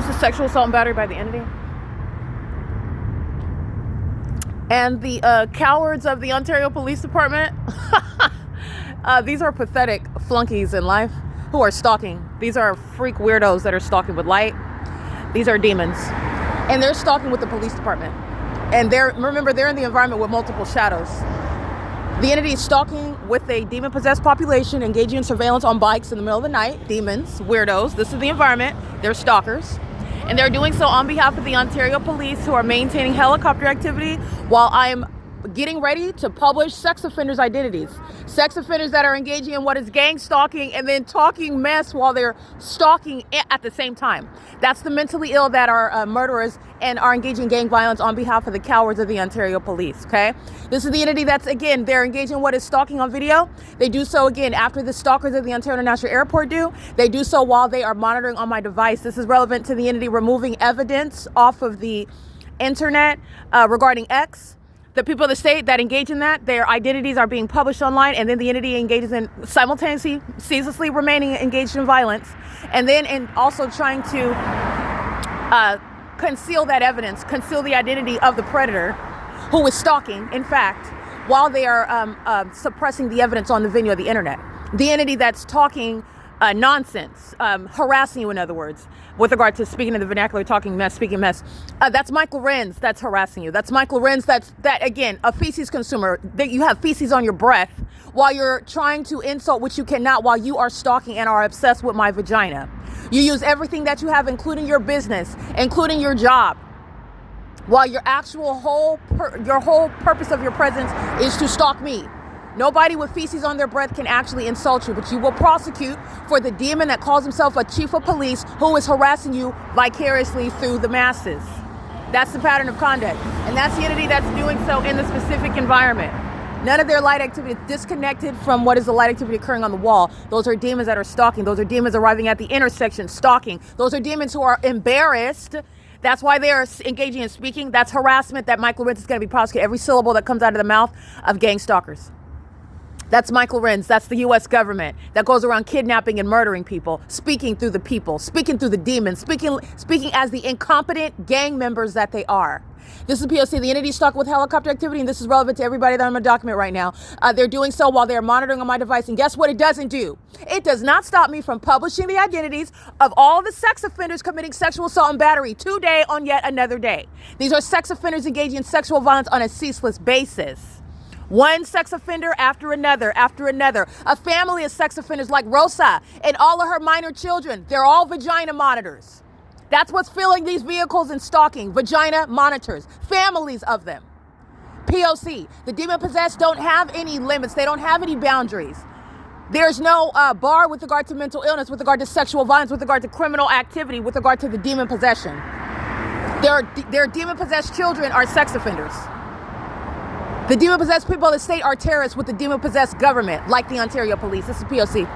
This is sexual assault and battery by the entity. And the cowards of the Ontario Police Department, these are pathetic flunkies in life who are stalking. These are freak weirdos that are stalking with light. These are demons. And they're stalking with the police department. And remember, they're in the environment with multiple shadows. The entity is stalking with a demon-possessed population, engaging in surveillance on bikes in the middle of the night. Demons, weirdos. This is the environment. They're stalkers. And they're doing so on behalf of the Ontario Police, who are maintaining helicopter activity while I'm getting ready to publish sex offenders' identities. Sex offenders that are engaging in what is gang stalking and then talking mess while they're stalking at the same time. That's the mentally ill that are murderers and are engaging in gang violence on behalf of the cowards of the Ontario Police, okay? This is the entity that's, again, they're engaging in what is stalking on video. They do so, again, after the stalkers of the Ontario International Airport do. They do so while they are monitoring on my device. This is relevant to the entity removing evidence off of the internet regarding X. The people of the state that engage in that, their identities are being published online, and then the entity engages in simultaneously, ceaselessly remaining engaged in violence, and then also trying to conceal that evidence, conceal the identity of the predator who is stalking, in fact, while they are suppressing the evidence on the video of the internet. The entity that's talking nonsense, harassing you, in other words, with regard to speaking in the vernacular, talking mess, speaking mess. That's Michael Renz that's harassing you. That's Michael Renz that again, a feces consumer. That you have feces on your breath while you're trying to insult, which you cannot, while you are stalking and are obsessed with my vagina. You use everything that you have, including your business, including your job, while your actual whole purpose of your presence is to stalk me. Nobody with feces on their breath can actually insult you, but you will prosecute for the demon that calls himself a chief of police who is harassing you vicariously through the masses. That's the pattern of conduct. And that's the entity that's doing so in the specific environment. None of their light activity is disconnected from what is the light activity occurring on the wall. Those are demons that are stalking. Those are demons arriving at the intersection, stalking. Those are demons who are embarrassed. That's why they are engaging in speaking. That's harassment that Michael Renz is going to be prosecuting. Every syllable that comes out of the mouth of gang stalkers. That's Michael Renz. That's the U.S. government that goes around kidnapping and murdering people, speaking through the people, speaking through the demons, speaking as the incompetent gang members that they are. This is P.O.C. The entity stalking with helicopter activity, and this is relevant to everybody that I'm going to document right now. They're doing so while they're monitoring on my device, and guess what it doesn't do? It does not stop me from publishing the identities of all the sex offenders committing sexual assault and battery today on yet another day. These are sex offenders engaging in sexual violence on a ceaseless basis. One sex offender after another, a family of sex offenders like Rosa and all of her minor children. They're all vagina monitors. That's what's filling these vehicles and stalking. Vagina monitors, families of them. P.O.C. The demon-possessed don't have any limits. They don't have any boundaries. There's no bar with regard to mental illness, with regard to sexual violence, with regard to criminal activity, with regard to the demon possession. Their demon-possessed children are sex offenders. The demon-possessed people of the state are terrorists with the demon-possessed government, like the Ontario Police. This is P.O.C.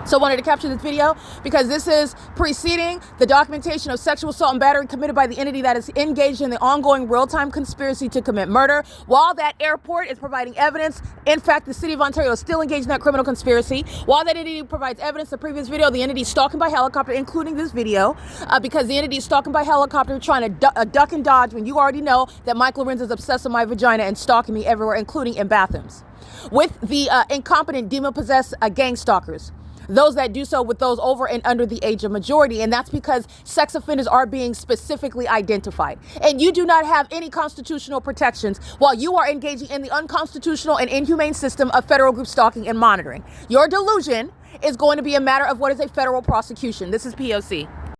So I wanted to capture this video because this is preceding the documentation of sexual assault and battery committed by the entity that is engaged in the ongoing real-time conspiracy to commit murder. While that airport is providing evidence, in fact, the city of Ontario is still engaged in that criminal conspiracy. While that entity provides evidence, the previous video, the entity is stalking by helicopter, including this video, because the entity is stalking by helicopter, trying to duck and dodge when you already know that Michael Renz is obsessed with my vagina and stalking me everywhere, including in bathrooms. With the incompetent demon-possessed gang stalkers. Those that do so with those over and under the age of majority. And that's because sex offenders are being specifically identified. And you do not have any constitutional protections while you are engaging in the unconstitutional and inhumane system of federal group stalking and monitoring. Your delusion is going to be a matter of what is a federal prosecution. This is P.O.C.